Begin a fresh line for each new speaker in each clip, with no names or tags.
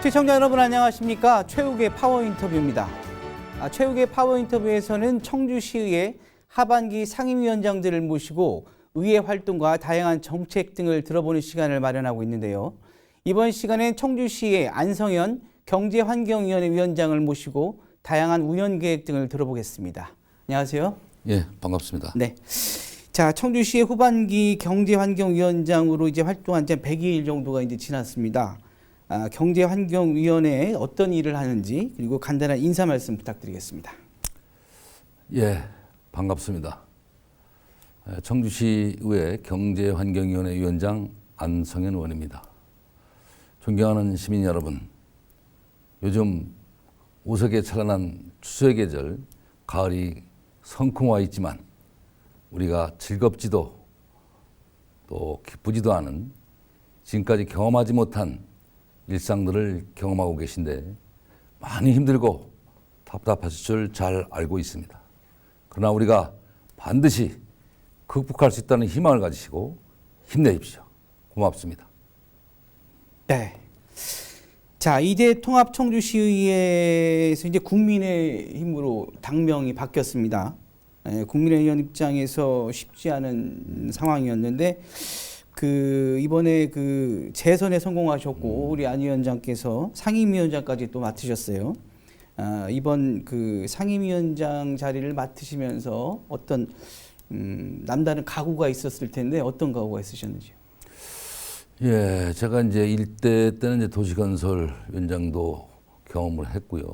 시청자 여러분 안녕하십니까? 최욱의 파워 인터뷰입니다. 최욱의 파워 인터뷰에서는 청주시의회 하반기 상임위원장들을 모시고 의회 활동과 다양한 정책 등을 들어보는 시간을 마련하고 있는데요. 이번 시간엔 청주시의 안성현 경제환경위원회 위원장을 모시고 다양한 운영 계획 등을 들어보겠습니다. 안녕하세요.
예, 반갑습니다.
네. 자, 청주시의 후반기 경제환경위원장으로 이제 활동한 지 100일 정도가 이제 지났습니다. 경제환경위원회에 어떤 일을 하는지 그리고 간단한 인사 말씀 부탁드리겠습니다.
예, 반갑습니다. 청주시의회 경제환경위원회 위원장 안성현 의원입니다. 존경하는 시민 여러분, 요즘 우석에 찬란한 추수의 계절, 가을이 성큼 와 있지만 우리가 즐겁지도 또 기쁘지도 않은 지금까지 경험하지 못한 일상들을 경험하고 계신데 많이 힘들고 답답하실 줄 잘 알고 있습니다. 그러나 우리가 반드시 극복할 수 있다는 희망을 가지시고 힘내십시오. 고맙습니다.
네. 자, 이대 통합 청주시의회에서 이제 국민의힘으로 당명이 바뀌었습니다. 국민의힘 입장에서 쉽지 않은 상황이었는데 이번에 재선에 성공하셨고 우리 안 위원장께서 상임위원장까지 또 맡으셨어요. 이번 상임위원장 자리를 맡으시면서 어떤 남다른 각오가 있었을 텐데 어떤 각오가 있으셨는지요?
예, 제가 이제 1대 때는 이제 도시건설 위원장도 경험을 했고요.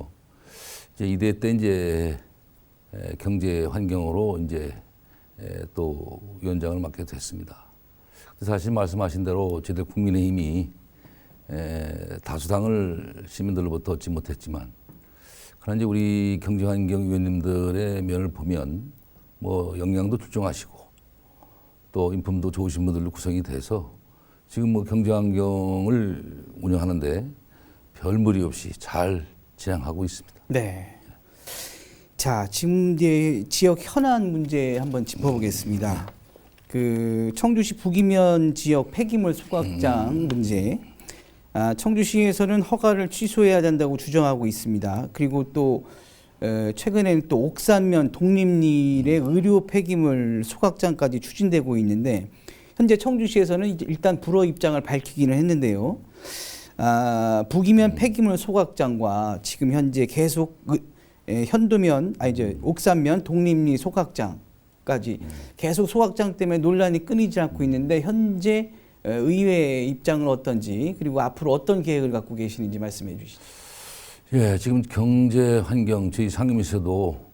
이제 2대 때 이제 경제환경으로 이제 또 위원장을 맡게 됐습니다. 사실 말씀하신 대로 저희들 국민의힘이 다수당을 시민들로부터 얻지 못했지만, 그러나 이제 우리 경제환경위원님들의 면을 보면 뭐 역량도 출중하시고 또 인품도 좋으신 분들로 구성이 돼서 지금 뭐 경제환경을 운영하는데 별 무리 없이 잘 진행하고 있습니다.
네. 자, 지금 이제 지역 현안 문제 한번 짚어보겠습니다. 청주시 북이면 지역 폐기물 소각장 문제. 청주시에서는 허가를 취소해야 된다고 주장하고 있습니다. 그리고 또 최근에는 또 옥산면 독립리의 의료 폐기물 소각장까지 추진되고 있는데 현재 청주시에서는 일단 불허 입장을 밝히기는 했는데요. 북이면 폐기물 소각장과 지금 현재 계속 옥산면 독립리 소각장까지 계속 소각장 때문에 논란이 끊이지 않고 있는데 현재 의회 입장은 어떤지 그리고 앞으로 어떤 계획을 갖고 계시는지 말씀해 주시죠.
예, 지금 경제환경 저희 상임위에서도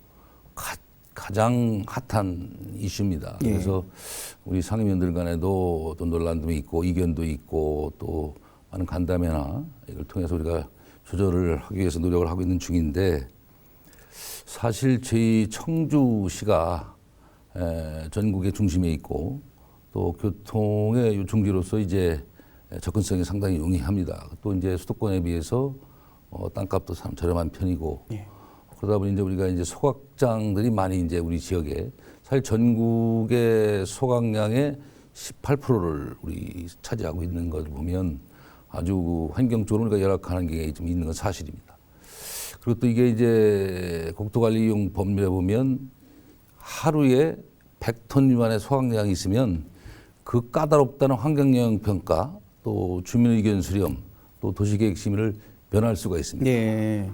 가장 핫한 이슈입니다.
예.
그래서 우리 상임위원들 간에도 또 논란도 있고 이견도 있고 또 많은 간담회나 이걸 통해서 우리가 조절을 하기 위해서 노력을 하고 있는 중인데, 사실 저희 청주시가 전국의 중심에 있고 또 교통의 중지로서 이제 접근성이 상당히 용이합니다. 또 이제 수도권에 비해서 땅값도 참 저렴한 편이고,
예.
그러다 보니 이제 우리가 이제 소각장들이 많이 이제 우리 지역에 사실 전국의 소각량의 18%를 우리 차지하고 있는 걸 보면 아주 환경적으로 우리가 열악한 게 좀 있는 건 사실입니다. 그리고 또 이게 이제 국토관리용 법률에 보면 하루에 100톤 미만의 소각량이 있으면 그 까다롭다는 환경영향 평가, 또 주민의견 수렴, 또 도시계획 심의를 면할 수가 있습니다.
네.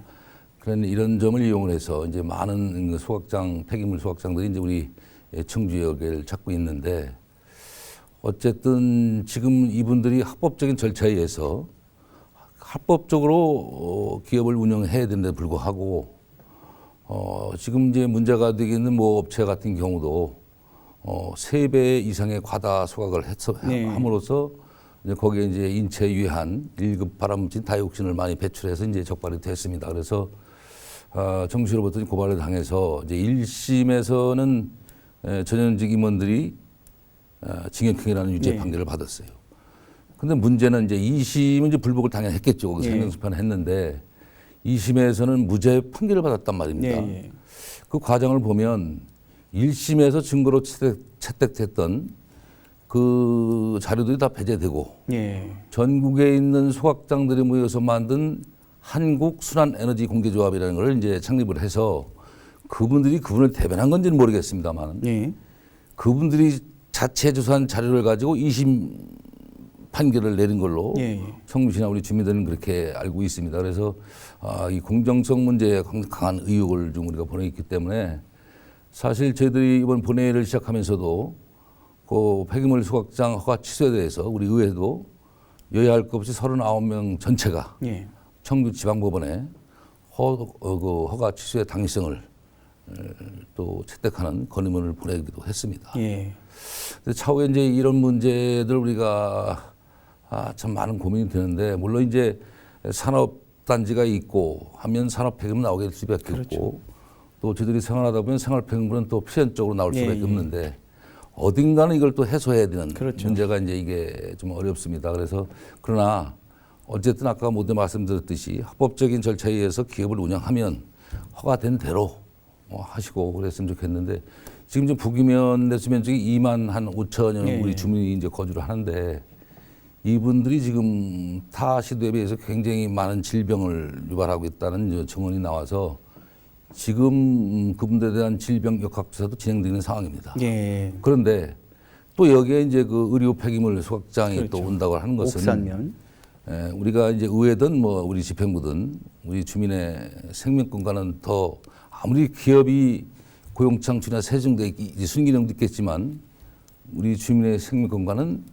그런 이런 점을 이용을 해서 이제 많은 소각장, 폐기물 소각장들이 이제 우리 청주역을 찾고 있는데, 어쨌든 지금 이분들이 합법적인 절차에 의해서 합법적으로 기업을 운영해야 되는데 불구하고 지금 이제 문제가 되겠는 뭐 업체 같은 경우도 3배 이상의 과다 소각을 함으로써 이제 거기에 이제 인체 유해한 1급 발암물질 다이옥신을 많이 배출해서 이제 적발이 됐습니다. 그래서 청주시로부터 고발을 당해서 이제 1심에서는 전현직 임원들이 징역형이라는 유죄 판결을 받았어요. 근데 문제는 이제 2심은 이제 불복을 당연히 했겠죠. 거기서 행정심판을 했는데 2심에서는 무죄 판결을 받았단 말입니다. 그 과정을 보면 1심에서 증거로 채택됐던 그 자료들이 다 배제되고
예.
전국에 있는 소각장들이 모여서 만든 한국순환에너지공제조합이라는 걸 이제 창립을 해서 그분을 대변한 건지는 모르겠습니다만
예.
그분들이 자체 조사한 자료를 가지고 2심 판결을 내린 걸로
예.
청주시나 우리 주민들은 그렇게 알고 있습니다. 그래서 이 공정성 문제에 강한 의혹을 좀 우리가 보내있기 때문에 사실 저희들이 이번 본회의를 시작하면서도 그 폐기물 소각장 허가 취소에 대해서 우리 의회도 여야 할 것 없이 39명 전체가
예.
청주지방법원에 그 허가 취소의 당위성을 또 채택하는 건의문을 보내기도 했습니다.
예.
차후에 이제 이런 문제들 우리가 참 많은 고민이 되는데 물론 이제 산업단지가 있고 하면 산업폐기물 나오게 될 수밖에
그렇죠.
없고 또 저희들이 생활하다 보면 생활폐기물은 또 필연적으로 나올
예,
수밖에
예.
없는데 어딘가는 이걸 또 해소해야 되는
그렇죠.
문제가 이제 이게 좀 어렵습니다. 그래서 그러나 어쨌든 아까 모두 말씀드렸듯이 합법적인 절차에 의해서 기업을 운영하면 허가된 대로 하시고 그랬으면 좋겠는데 지금 이제 북이면 내수면 쪽이 2만 한 5천여
예,
우리
예.
주민이 이제 거주를 하는데 이분들이 지금 타 시도에 비해서 굉장히 많은 질병을 유발하고 있다는 이제 증언이 나와서 지금 그분들에 대한 질병 역학조사도 진행되는 상황입니다.
예.
그런데 또 여기에 이제 그 의료 폐기물 소각장이
그렇죠.
또 온다고 하는 것은
옥산면.
우리가 이제 의회든 뭐 우리 집행부든 우리 주민의 생명권과는 더 아무리 기업이 고용창출이나 세정돼 순기능도 있겠지만 우리 주민의 생명권과는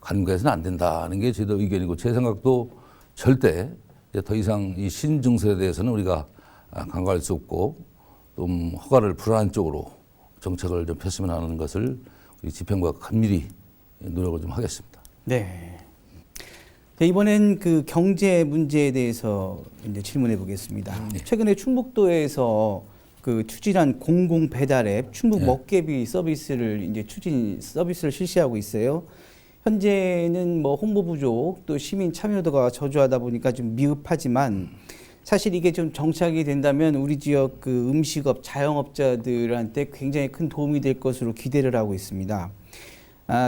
간과해서는 안 된다는 게 저희들 의견이고 제 생각도 절대 이제 더 이상 이 신증설에 대해서는 우리가 간과할 수 없고 좀 허가를 불안한 쪽으로 정책을 좀 폈으면 하는 것을 우리 집행부가 간밀히 노력을 좀 하겠습니다.
네. 자, 이번엔 그 경제 문제에 대해서 이제 질문해 보겠습니다. 최근에 충북도에서 그 추진한 공공 배달 앱 충북 먹개비 서비스를 이제 서비스를 실시하고 있어요. 현재는 뭐 홍보 부족 또 시민 참여도가 저조하다 보니까 좀 미흡하지만 사실 이게 좀 정착이 된다면 우리 지역 그 음식업 자영업자들한테 굉장히 큰 도움이 될 것으로 기대를 하고 있습니다.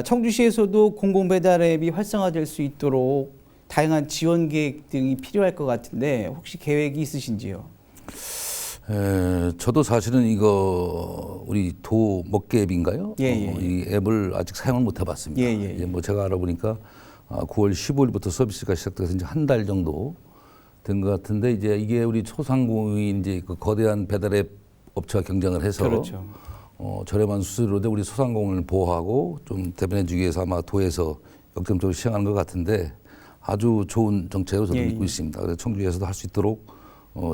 청주시에서도 공공 배달 앱이 활성화될 수 있도록 다양한 지원 계획 등이 필요할 것 같은데 혹시 계획이 있으신지요?
저도 사실은 이거 우리 도 먹개앱인가요?
예, 예.
이 앱을 아직 사용을 못 해봤습니다.
예, 예, 예.
이제 뭐 제가 알아보니까 9월 15일부터 서비스가 시작돼서 이제 한 달 정도 된 것 같은데 이제 이게 우리 소상공인 이제 그 거대한 배달앱 업체와 경쟁을 해서
그렇죠.
저렴한 수수료로 우리 소상공인을 보호하고 좀 대변해주기 위해서 아마 도에서 역점적으로 시행하는 것 같은데 아주 좋은 정책으로 저도
예,
믿고
예.
있습니다. 그래서 청주에서도 할 수 있도록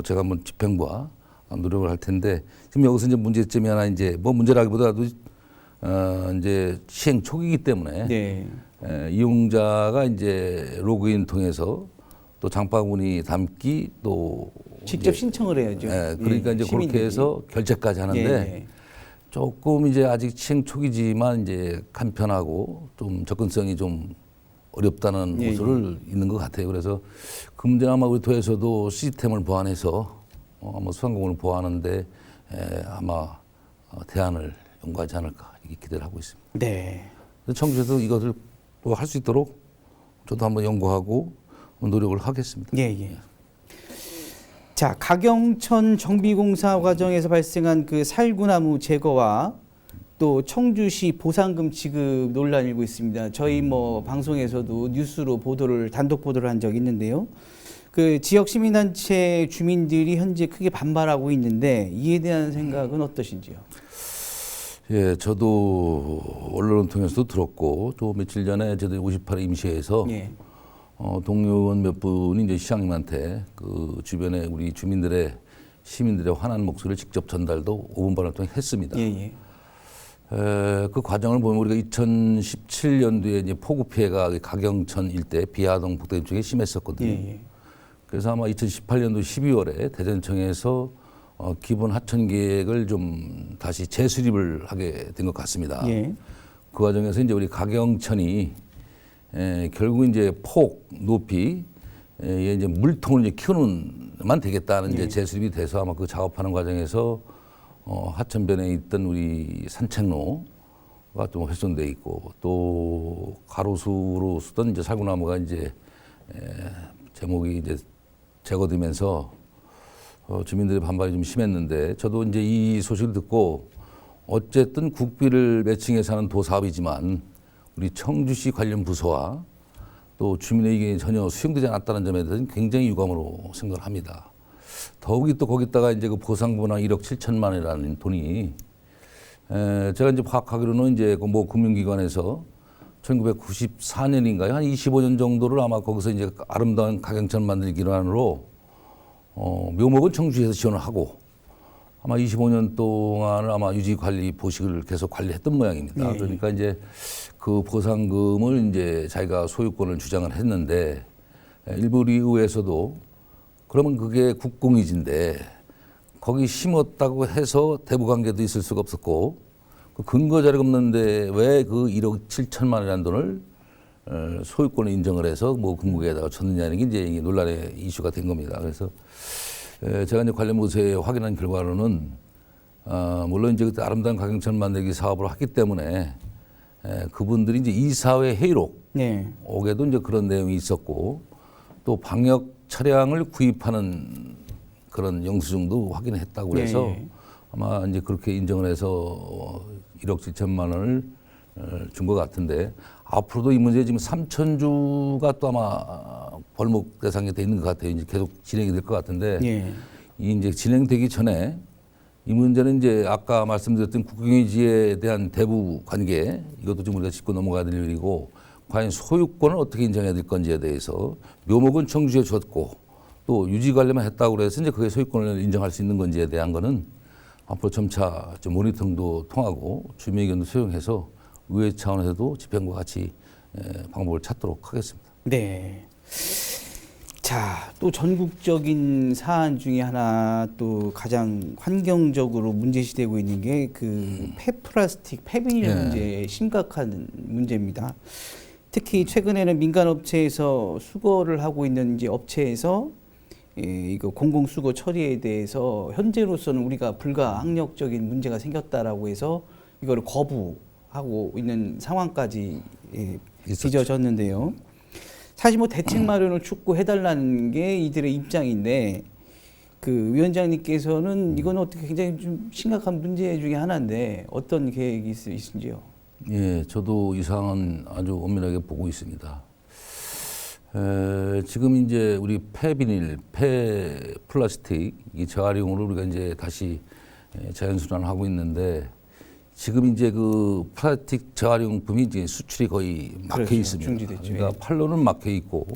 제가 한번 집행부와 노력을 할 텐데 지금 여기서 이제 문제점이 하나 이제 뭐 문제라기보다도 이제 시행 초기이기 때문에
네.
이용자가 이제 로그인 통해서 또 장바구니 담기 또
직접
이제
신청을 해야죠.
그러니까
예,
이제
시민들이.
그렇게 해서 결제까지 하는데
예, 예.
조금 이제 아직 시행 초기지만 이제 간편하고 좀 접근성이 좀 어렵다는
예,
요소를 있는 것 같아요. 그래서 그 문제는 아마 우리 도에서도 시스템을 보완해서 아마 소상공인을 보호하는데 아마 대안을 연구하지 않을까 이렇게 기대를 하고 있습니다.
네.
청주에서 이것을 또 할 수 있도록 저도 한번 연구하고 노력을 하겠습니다.
예, 예. 자, 가경천 정비공사 과정에서 발생한 그 살구나무 제거와 또 청주시 보상금 지급 논란이 일고 있습니다. 저희 뭐 방송에서도 뉴스로 단독 보도를 한 적이 있는데요. 그 지역 시민단체 주민들이 현재 크게 반발하고 있는데 이에 대한 생각은 어떠신지요?
예, 저도 언론을 통해서도 들었고 또 며칠 전에 저희들이 58회 임시회에서
예.
동료원 몇 분이 이제 시장님한테 그 주변에 우리 시민들의 화난 목소리를 직접 전달도 5분 반을 통해 했습니다.
예, 예.
그 과정을 보면 우리가 2017년도에 이제 폭우 피해가 가경천 일대 비하동 북대림 쪽에 심했었거든요.
예, 예.
그래서 아마 2018년도 12월에 대전청에서 기본 하천 계획을 좀 다시 재수립을 하게 된 것 같습니다.
예.
그 과정에서 이제 우리 가경천이 결국 이제 폭 높이 이제 물통을 이제 키우는만 되겠다는 이제 재수립이 돼서 아마 그 작업하는 과정에서 하천변에 있던 우리 산책로 좀 훼손돼 있고 또 가로수로 쓰던 이제 살구나무가 이제 제목이 이제 제거되면서 주민들의 반발이 좀 심했는데 저도 이제 이 소식을 듣고 어쨌든 국비를 매칭해서 하는 도사업이지만 우리 청주시 관련 부서와 또 주민의 의견이 전혀 수용되지 않았다는 점에 대해서는 굉장히 유감으로 생각을 합니다. 더욱이 또 거기다가 이제 그 보상분한 1억 7천만 원이라는 돈이 제가 이제 파악하기로는 이제 그 뭐 금융기관에서 1994년인가요? 한 25년 정도를 아마 거기서 이제 아름다운 가경천 만들기 일환으로 묘목은 청주시에서 지원을 하고 아마 25년 동안을 아마 유지 관리 보식을 계속 관리했던 모양입니다.
네.
그러니까 이제 그 보상금을 이제 자기가 소유권을 주장을 했는데 일부 우리 의회에서도 그러면 그게 국공유지인데 거기 심었다고 해서 대부 관계도 있을 수가 없었고 그 근거 자료가 없는데 왜 그 1억 7천만 원이라는 돈을 소유권을 인정을 해서 뭐 금고에다가 줬느냐는 게 이제 논란의 이슈가 된 겁니다. 그래서 제가 이제 관련 부서에 확인한 결과로는 물론 이제 그때 아름다운 가경천 만들기 사업을 했기 때문에 그분들이 이제 이사회 회의록에도
네.
이제 그런 내용이 있었고 또 방역 차량을 구입하는 그런 영수증도 확인했다고 그래서
네.
아마 이제 그렇게 인정을 해서 1억 7천만 원을 준 것 같은데 앞으로도 이 문제 지금 3천주가 또 아마 벌목 대상이 돼 있는 것 같아요. 이제 계속 진행이 될 것 같은데
네.
이 이제 진행되기 전에 이 문제는 이제 아까 말씀드렸던 국유지에 대한 대부 관계 이것도 좀 우리가 짚고 넘어가야 될 일이고 과연 소유권을 어떻게 인정해야 될 건지에 대해서 묘목은 청주에 줬고 또 유지 관리만 했다고 그래서 이제 그게 소유권을 인정할 수 있는 건지에 대한 거는 앞으로 점차 좀 모니터링도 통하고 주민 의견도 수용해서 의회 차원에서도 집행과 같이 방법을 찾도록 하겠습니다.
네. 자, 또 전국적인 사안 중에 하나 또 가장 환경적으로 문제시되고 있는 게 그 폐플라스틱, 폐비닐
네.
문제 심각한 문제입니다. 특히 최근에는 민간 업체에서 수거를 하고 있는 이제 업체에서 이거 공공 수거 처리에 대해서 현재로서는 우리가 불가항력적인 문제가 생겼다라고 해서 이거를 거부하고 있는 상황까지 빚어졌는데요. 사실 뭐 대책 마련을 촉구해달라는 게 이들의 입장인데 그 위원장님께서는 이건 어떻게 굉장히 좀 심각한 문제 중에 하나인데 어떤 계획이 있으신지요?
예, 저도 이 상황은 아주 엄밀하게 보고 있습니다. 지금 이제 우리 폐비닐, 폐플라스틱 이 재활용으로 우리가 이제 다시 자연순환하고 있는데 지금 이제 그 플라스틱 재활용품이 이제 수출이 거의 막혀
그렇죠.
있습니다.
중지됐죠.
그러니까 팔로는 막혀 있고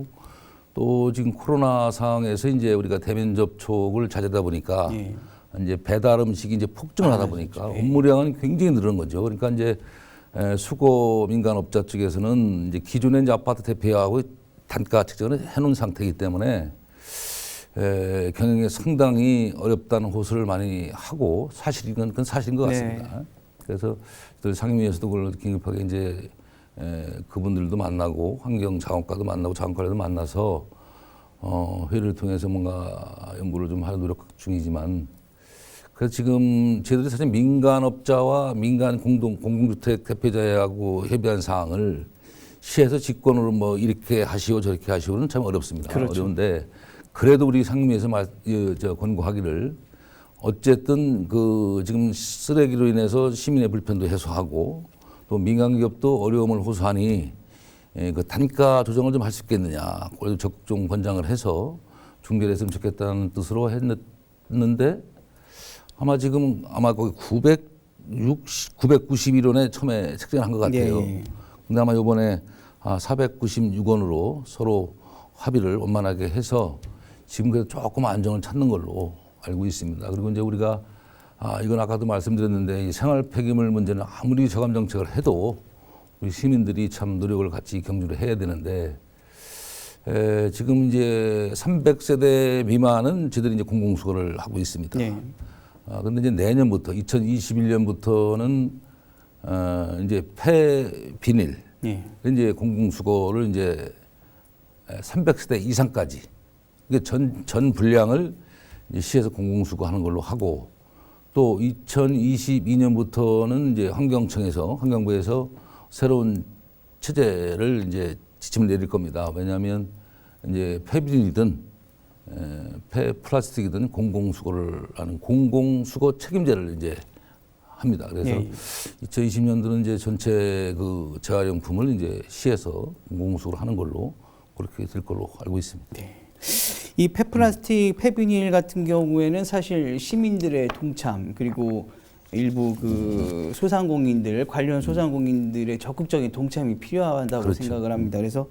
또 지금 코로나 상황에서 이제 우리가 대면 접촉을 자제하다 보니까
예.
이제 배달 음식이 이제 폭증을 하다 보니까
그렇죠. 예.
업무량은 굉장히 늘은 거죠. 그러니까 이제 수거 민간업자 쪽에서는 이제 기존에 이제 아파트 대표하고 단가 책정을 해놓은 상태이기 때문에 경영에 상당히 어렵다는 호소를 많이 하고 그건 사실인 것 같습니다.
네.
그래서 저희 상임위에서도 그걸 긴급하게 이제 그분들도 만나고 환경자원과도 만나고 자원과도 만나서 회의를 통해서 뭔가 연구를 좀 하는 노력 중이지만 그래서 지금 저희들이 사실 민간업자와 민간 공공주택 대표자하고 협의한 사항을 시에서 직권으로 뭐 이렇게 하시오 저렇게 하시오는 참 어렵습니다.
그렇죠.
어려운데 그래도 우리 상임위에서 권고하기를 어쨌든 그 지금 쓰레기로 인해서 시민의 불편도 해소하고 또 민간 기업도 어려움을 호소하니 그 단가 조정을 좀 할 수 있겠느냐. 그래도 적극 좀 권장을 해서 중재했으면 좋겠다는 뜻으로 했는데 아마 거기 991원에 처음에 책정한 것 같아요.
예.
근데 아마 이번에 496원으로 서로 합의를 원만하게 해서 지금 그래도 조금 안정을 찾는 걸로 알고 있습니다. 그리고 이제 우리가 이건 아까도 말씀드렸는데 이 생활 폐기물 문제는 아무리 저감 정책을 해도 우리 시민들이 참 노력을 같이 경주를 해야 되는데 지금 이제 300세대 미만은 저희들이 이제 공공수거를 하고 있습니다.
네.
근데 이제 내년부터 2021년부터는 이제 폐비닐
네.
이제 공공수거를 이제 300세대 이상까지 이게 전 분량을 이제 시에서 공공수거하는 걸로 하고 또 2022년부터는 이제 환경부에서 새로운 체제를 이제 지침을 내릴 겁니다. 왜냐하면 이제 폐비닐이든 폐플라스틱이든 공공수거를 하는 공공수거 책임제를 이제 합니다. 그래서
예.
2020년도는 이제 전체 그 재활용품을 이제 시에서 공공수거를 하는 걸로 그렇게 될 걸로 알고 있습니다.
네. 이 폐플라스틱, 폐비닐 같은 경우에는 사실 시민들의 동참 그리고 일부 그 소상공인들 관련 소상공인들의 적극적인 동참이 필요하다고
그렇죠.
생각을 합니다. 그래서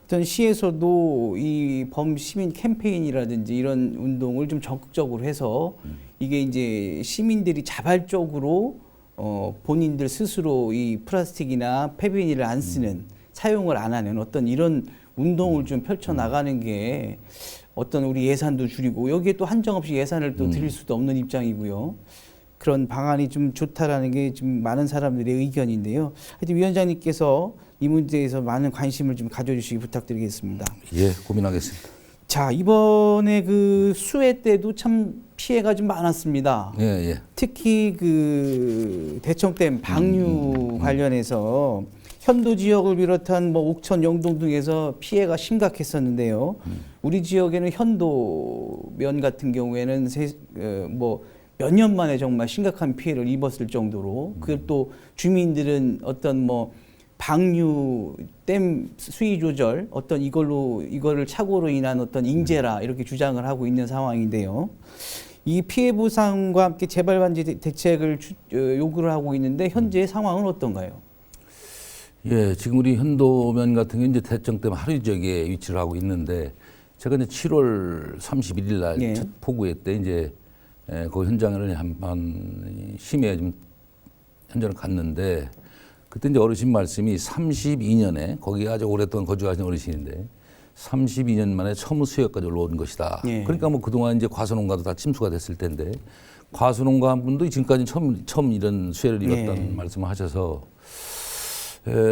어떤 시에서도 이 범시민 캠페인이라든지 이런 운동을 좀 적극적으로 해서 이게 이제 시민들이 자발적으로 본인들 스스로 이 플라스틱이나 폐비닐을 안 쓰는 사용을 안 하는 어떤 이런 운동을 좀 펼쳐 나가는 게 어떤 우리 예산도 줄이고 여기에 또 한정없이 예산을 또 드릴 수도 없는 입장이고요. 그런 방안이 좀 좋다라는 게 지금 많은 사람들의 의견인데요. 하여튼 위원장님께서 이 문제에서 많은 관심을 좀 가져주시기 부탁드리겠습니다.
예, 고민하겠습니다.
자, 이번에 그 수해 때도 참 피해가 좀 많았습니다.
예, 예.
특히 그 대청댐 방류 관련해서 현도 지역을 비롯한 뭐 옥천, 영동 등에서 피해가 심각했었는데요. 우리 지역에는 현도면 같은 경우에는 뭐 몇 년 만에 정말 심각한 피해를 입었을 정도로 그걸 또 주민들은 어떤 뭐 방류 댐 수위 조절 어떤 이거를 착오로 인한 어떤 인재라 이렇게 주장을 하고 있는 상황인데요. 이 피해 보상과 함께 재발 방지 대책을 요구를 하고 있는데 현재 상황은 어떤가요?
예, 지금 우리 현도면 같은 경우 이제 대청댐 하류 지역에 위치를 하고 있는데 제가 이제 7월 31일 날
예.
첫 폭우회 때 이제 그 현장을 한번 심해 좀 현장을 갔는데 그때 이제 어르신 말씀이 32년에 거기 아주 오랫동안 거주하신 어르신인데 32년 만에 처음 수해까지 올라온 것이다.
예.
그러니까 뭐 그동안 이제 과수농가도 다 침수가 됐을 텐데 과수농가 한 분도 지금까지 처음 이런 수해를 입었다는 말씀을 하셔서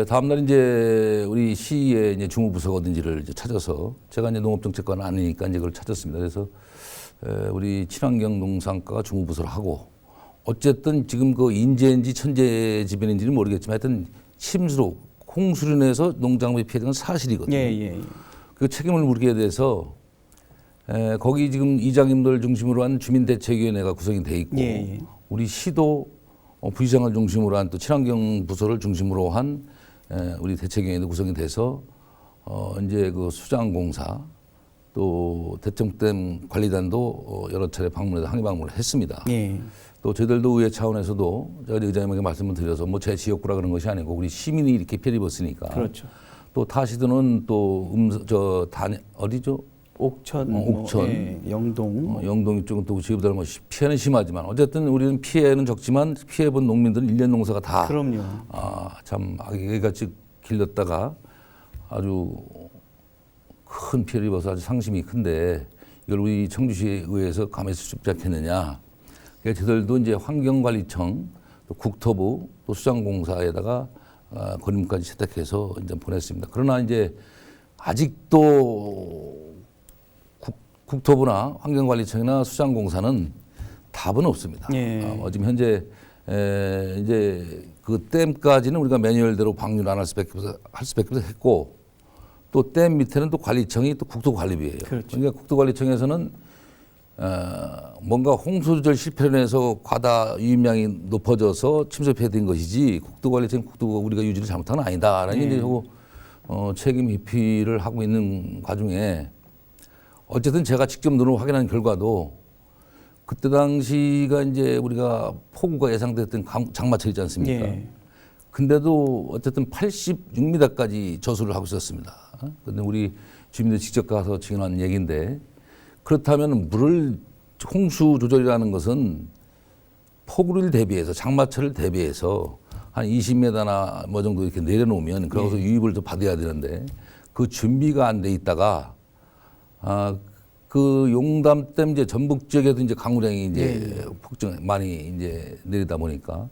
다음날 이제 우리 시의 이제 주무부서가 어딘지를 이제 찾아서 제가 이제 농업정책과는 아니니까 이제 그걸 찾았습니다. 그래서 우리 친환경 농산과가 주무부서를 하고 어쨌든 지금 그 인재인지 천재지변인지는 모르겠지만 하여튼 침수로 홍수로 인해서 농작물이 피해된 건 사실이거든요.
예.
그 책임을 물게 돼서 거기 지금 이장님들 중심으로 한 주민대책위원회가 구성이 돼 있고
예.
우리 시도 부시장을 중심으로 한 또 친환경 부서를 중심으로 한 우리 대책위원회도 구성이 돼서 이제 그 수장공사 또 대청댐 관리단도 여러 차례 방문해서 항의 방문을 했습니다.
예.
또 저희들도 의회 차원에서도 제가 의장님에게 말씀을 드려서 뭐 제 지역구라 그런 것이 아니고 우리 시민이 이렇게 피해를 입었으니까.
그렇죠.
또 타시도는 또 어디죠?
옥천,
옥천.
예, 영동.
영동 이쪽은 또 지역들 뭐 피해는 심하지만 어쨌든 우리는 피해는 적지만 피해본 농민들은 1년 농사가 다.
그럼요.
참 아기같이 길렀다가 아주 큰 피해를 입어서 아주 상심이 큰데 이걸 우리 청주시의회에서 감히 쉽지 않겠느냐. 그래서 저희들도 이제 환경관리청, 또 국토부, 또 수장공사에다가 건의문까지 채택해서 이제 보냈습니다. 그러나 이제 아직도 국토부나 환경관리청이나 수장공사는 답은 없습니다.
예.
지금 현재 이제 그 댐까지는 우리가 매뉴얼대로 방류를 안 할 수밖에 없어 했고 또 댐 밑에는 또 관리청이 또 국토관리부예요.
그렇죠.
그러니까 국토관리청에서는 뭔가 홍수조절 실패로 인해서 과다 유입량이 높아져서 침수 피해된 것이지 국토관리청 국토가 우리가 유지를 잘못한 건 아니다라는 이제 책임 회피를 하고 있는 과정에 어쨌든 제가 직접 눈으로 확인한 결과도 그때 당시가 이제 우리가 폭우가 예상됐던 장마철이지 않습니까?
예.
근데도 어쨌든 86m까지 저수를 하고 있었습니다. 그런데 우리 주민들 직접 가서 증언한 얘기인데 그렇다면 홍수 조절이라는 것은 폭우를 대비해서 장마철을 대비해서 한 20m나 뭐 정도 이렇게 내려놓으면 그러고서 유입을 더 받아야 되는데 그 준비가 안 돼 있다가 그 용담댐 이제 전북 지역에도 이제 강우량이 이제 폭증 많이 이제 내리다 보니까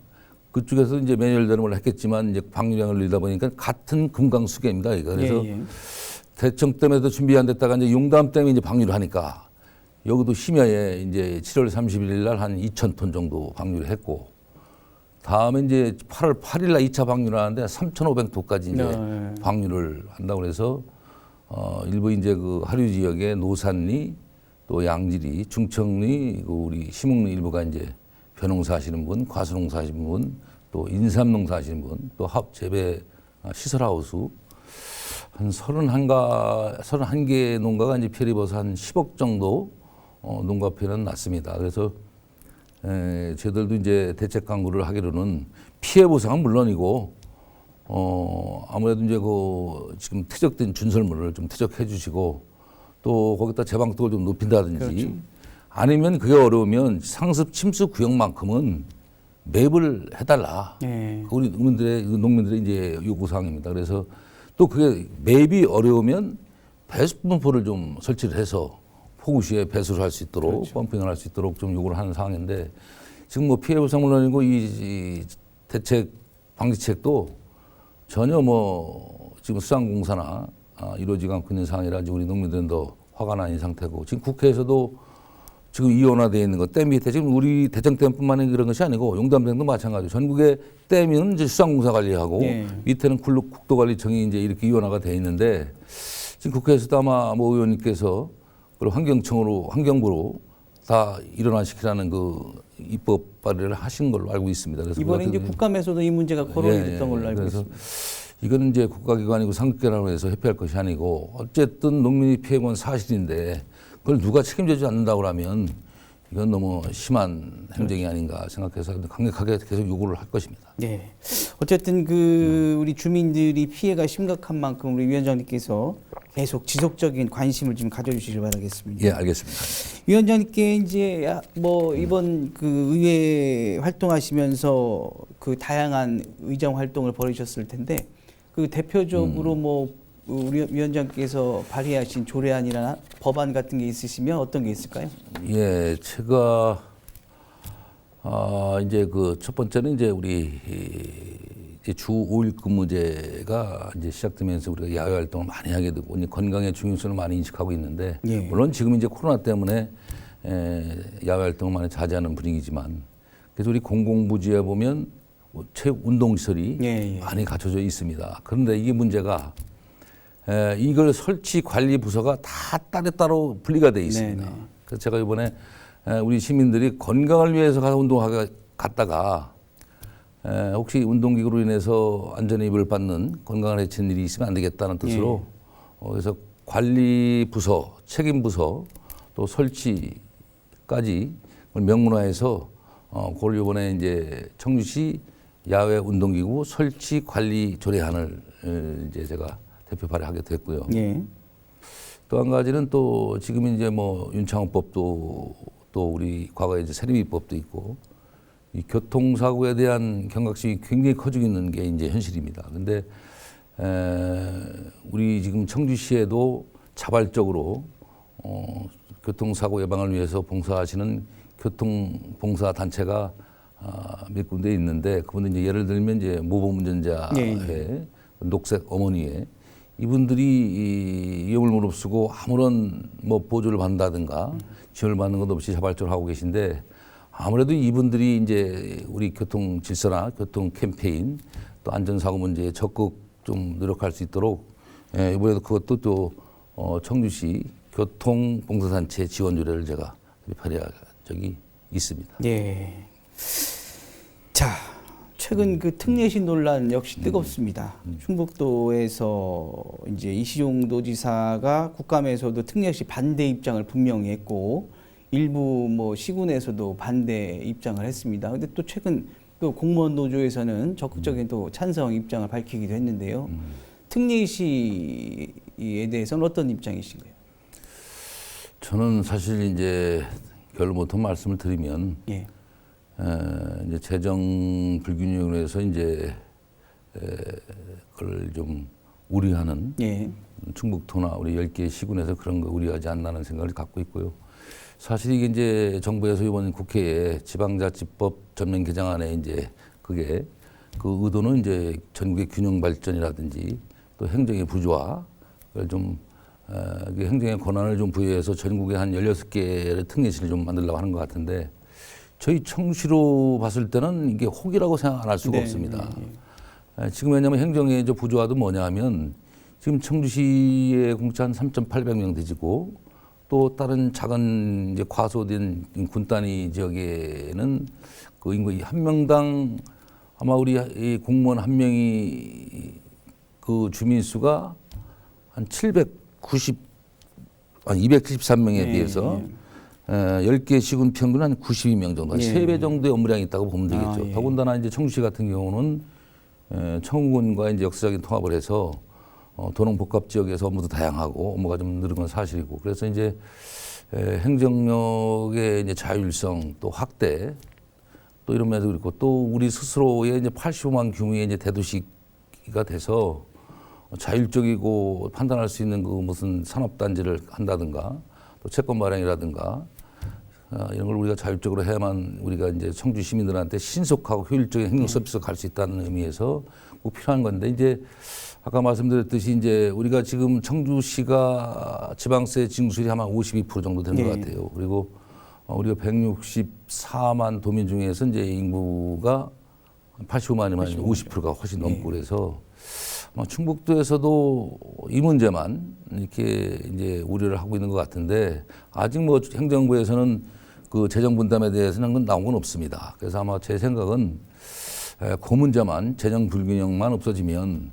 그쪽에서 이제 매뉴얼대로 뭘 했겠지만 이제 방류량을 늘리다 보니까 같은 금강수계입니다. 그래서 대청댐에도 준비 안 됐다가 이제 용담댐이 이제 방류를 하니까 여기도 심야에 이제 7월 31일 날 한 2,000톤 정도 방류를 했고, 다음에 이제 8월 8일 날 2차 방류를 하는데 3,500톤까지 이제
네. 방류를
한다고 그래서 일부 이제 그 하류 지역의 노산리, 또 양지리, 중청리, 그 우리 심흥리 일부가 이제 벼농사 하시는 분, 과수농사 하시는 분, 또 인삼농사 하시는 분, 또 재배 시설하우스 한 31개 농가가 이제 피해를 입어서 한 10억 정도 농가 피해는 났습니다. 그래서 저희들도 이제 대책 강구를 하기로는 피해 보상은 물론이고 아무래도 이제 그 지금 퇴적된 준설물을 좀 퇴적해 주시고 또 거기다 제방독을 좀 높인다든지 그렇죠. 아니면 그게 어려우면 상습 침수 구역만큼은 매입을 해달라. 네. 우리 농민들의 이제 요구사항입니다. 그래서 또 그게 매입이 어려우면 배수분포를 좀 설치를 해서 폭우 시에 배수를 할 수 있도록 그렇죠. 펌핑을 할 수 있도록 좀 요구를 하는 상황인데 지금 뭐 피해 보상 물론이고 이 대책 방지책도 전혀 뭐 지금 수상공사나 이루어지지 않고 있는 상황이라 우리 농민들은 더 화가 나 있는 상태고 지금 국회에서도 지금 이원화되어 있는 거 댐 밑에 지금 우리 대청댐뿐만 그런 것이 아니고 용담댐도 마찬가지로 전국의 댐은 이제 수상공사 관리하고 네. 밑에는 국도관리청이 이제 이렇게 이원화가 되어 있는데 지금 국회에서도 아마 뭐 의원님께서 그리고 환경부로 다 일어나시키라는 그 입법 발의를 하신 걸로 알고 있습니다. 그래서
이번에 이제 국감에서도 이 문제가 거론이 됐던 걸로 알고 있습니다.
이거는 이제 국가기관이고 상급기관으로 해서 회피할 것이 아니고 어쨌든 농민이 피해본 사실인데 그걸 누가 책임지지 않는다고 하면 이건 너무 심한 행정이 아닌가 생각해서 강력하게 계속 요구를 할 것입니다.
네. 어쨌든 우리 주민들이 피해가 심각한 만큼 우리 위원장님께서 계속 지속적인 관심을 좀 가져주시길 바라겠습니다.
예, 알겠습니다.
위원장님께 이제 뭐 이번 의회 활동하시면서 다양한 의정 활동을 벌이셨을 텐데 대표적으로 뭐 우리 위원장께서 발의하신 조례안이나 법안 같은 게 있으시면 어떤 게 있을까요?
예, 제가 이제 첫 번째는 이제 우리 이제 주 5일 근무제가 이제 시작되면서 우리가 야외 활동을 많이 하게 되고 건강의 중요성을 많이 인식하고 있는데 예. 물론 지금 이제 코로나 때문에 야외 활동을 많이 자제하는 분위기지만 그래서 우리 공공부지에 보면 체육 운동시설이 예. 많이 갖춰져 있습니다. 그런데 이게 문제가 이걸 설치 관리 부서가 다 따로 분리가 돼 있습니다. 네네. 그래서 제가 이번에 우리 시민들이 건강을 위해서 가서 운동하게 갔다가 혹시 운동기구로 인해서 안전에 위협을 받는 건강을 해치는 일이 있으면 안 되겠다는 뜻으로 그래서 관리 부서, 책임 부서 또 설치까지 명문화해서 그걸 이번에 이제 청주시 야외 운동기구 설치 관리 조례안을 이제 제가 대표 발의하게 됐고요. 예. 또 한 가지는 또 지금 이제 뭐 윤창호법도 또 우리 과거에 이제 세리비법도 있고 이 교통사고에 대한 경각심이 굉장히 커지고 있는 게 이제 현실입니다. 근데 우리 지금 청주시에도 자발적으로 교통사고 예방을 위해서 봉사하시는 교통봉사단체가 몇 군데 있는데 그분들 이제 예를 들면 이제 모범운전자회 녹색 어머니회 이분들이 위험을 무릅쓰고 아무런 뭐 보조를 받는다든가 지원을 받는 것 없이 자발적으로 하고 계신데 아무래도 이분들이 이제 우리 교통 질서나 교통 캠페인 또 안전사고 문제에 적극 좀 노력할 수 있도록 이번에도 그것도 또 청주시 교통봉사단체 지원 조례를 제가 발의한 적이 있습니다.
예. 자. 최근 특례시 논란 역시 뜨겁습니다. 충북도에서 이제 이시종 도지사가 국감에서도 특례시 반대 입장을 분명히 했고 일부 뭐 시군에서도 반대 입장을 했습니다. 근데 또 최근 또 공무원 노조에서는 적극적인 또 찬성 입장을 밝히기도 했는데요. 특례시에 대해서는 어떤 입장이신가요? 저는
사실 이제 결론부터 말씀을 드리면 이제 재정 불균형으로 해서 이제 그걸 좀 우려하는 충북도나 우리 10개 시군에서 그런 거 우려하지 않나는 생각을 갖고 있고요. 사실 이게 이제 정부에서 이번 국회에 지방자치법 전면 개정안에 이제 그게 그 의도는 이제 전국의 균형 발전이라든지 또 행정의 부조화를 좀 이게 행정의 권한을 좀 부여해서 전국에 한 16개의 특례시를 좀 만들려고 하는 것 같은데 저희 청주시로 봤을 때는 이게 혹이라고 생각 안 할 수가 없습니다. 지금 왜냐하면 행정의 이제 부조화도 뭐냐면 지금 청주시의 공짜 한 3,800명 되지고 또 다른 작은 이제 과소된 군 단위 지역에는 그 인구 한 명당 아마 우리 이 공무원 한 명이 그 주민 수가 한 273명에 비해서 10개 시군 평균 한 92명 정도, 3배 정도의 업무량이 있다고 보면 되겠죠. 더군다나 이제 청주시 같은 경우는 청군과 이제 역사적인 통합을 해서 도농복합 지역에서 업무도 다양하고 업무가 좀 늘은 건 사실이고 그래서 이제 행정력의 이제 자율성 또 확대 또 이런 면에서 그렇고 또 우리 스스로의 이제 85만 규모의 이제 대도시가 돼서 자율적이고 판단할 수 있는 그 무슨 산업단지를 한다든가 또 채권 마련이라든가 이런 걸 우리가 자율적으로 해야만 우리가 이제 청주 시민들한테 신속하고 효율적인 행정 서비스가 갈 수 있다는 의미에서 꼭 필요한 건데 이제 아까 말씀드렸듯이 이제 우리가 지금 청주시가 지방세 징수율이 아마 52% 정도 된 것 같아요. 그리고 우리가 164만 도민 중에서 이제 인구가 85만이면 50%가 훨씬 넘고 그래서 충북도에서도 이 문제만 이렇게 이제 우려를 하고 있는 것 같은데 아직 뭐 행정부에서는 그 재정 분담에 대해서는 나온 건 없습니다. 그래서 아마 제 생각은 그 문제만 재정 불균형만 없어지면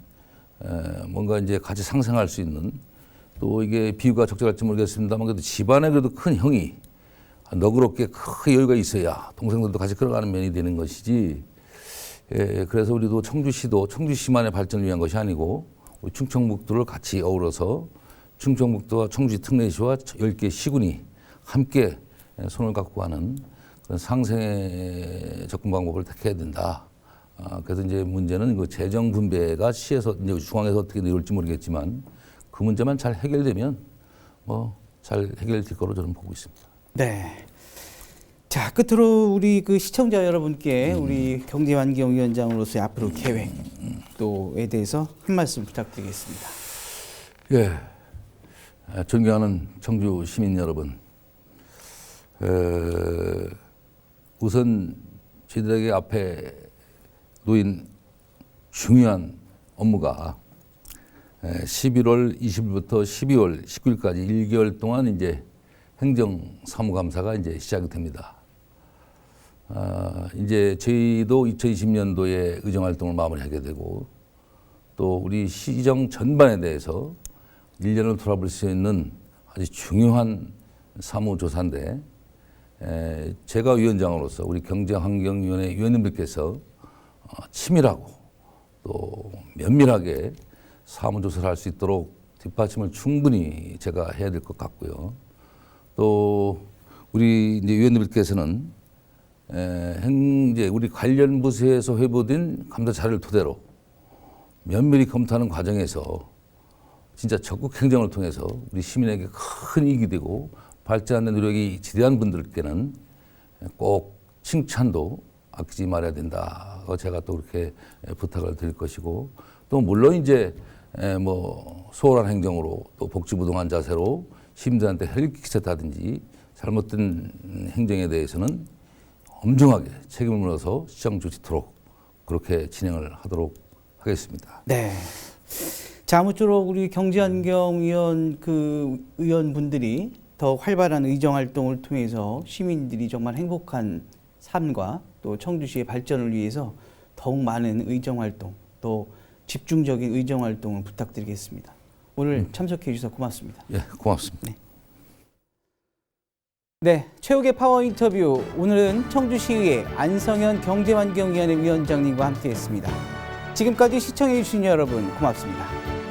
뭔가 이제 같이 상생할 수 있는 또 이게 비유가 적절할지 모르겠습니다만 그래도 집안에 그래도 큰 형이 너그럽게 큰 여유가 있어야 동생들도 같이 걸어가는 면이 되는 것이지. 그래서 우리도 청주시도 청주시만의 발전을 위한 것이 아니고 우리 충청북도를 같이 어우러서 충청북도와 청주시 특례시와 10개 시군이 함께 손을 갖고 하는 그런 상생의 접근 방법을 택해야 된다. 그래서 이제 문제는 그 재정 분배가 시에서 이제 중앙에서 어떻게 이룰지 모르겠지만 그 문제만 잘 해결되면 뭐 잘 해결될 거로 저는 보고 있습니다.
네. 자, 끝으로 우리 그 시청자 여러분께 우리 경제환경위원장으로서의 앞으로 계획 또에 대해서 한 말씀 부탁드리겠습니다.
예, 존경하는 청주 시민 여러분, 우선 저희들에게 앞에 놓인 중요한 업무가 11월 20일부터 12월 19일까지 1개월 동안 이제 행정사무감사가 이제 시작이 됩니다. 이제 저희도 2020년도에 의정활동을 마무리하게 되고 또 우리 시정 전반에 대해서 1년을 돌아볼 수 있는 아주 중요한 사무조사인데 제가 위원장으로서 우리 경제환경위원회 위원님들께서 치밀하고 또 면밀하게 사무조사를 할 수 있도록 뒷받침을 충분히 제가 해야 될 것 같고요. 또 우리 이제 위원님들께서는 이제 우리 관련 부서에서 회부된 감사 자료를 토대로 면밀히 검토하는 과정에서 진짜 적극 행정을 통해서 우리 시민에게 큰 이익이 되고 발전하는 노력이 지대한 분들께는 꼭 칭찬도 아끼지 말아야 된다고 제가 또 그렇게 부탁을 드릴 것이고 또 물론 이제 뭐 소홀한 행정으로 또 복지부동한 자세로 시민들한테 해를 끼쳤다든지 잘못된 행정에 대해서는 엄중하게 책임을 물어서 시정 조치토록 그렇게 진행을 하도록 하겠습니다.
네. 자, 아무쪼록 우리 경제환경위원 그 의원분들이 더 활발한 의정 활동을 통해서 시민들이 정말 행복한 삶과 또 청주시의 발전을 위해서 더욱 많은 의정 활동 또 집중적인 의정 활동을 부탁드리겠습니다. 오늘 참석해 주셔서 고맙습니다.
예, 고맙습니다.
네, 최욱의 파워 인터뷰 오늘은 청주시의회 안성현 경제환경위원회 위원장님과 함께했습니다. 지금까지 시청해 주신 여러분 고맙습니다.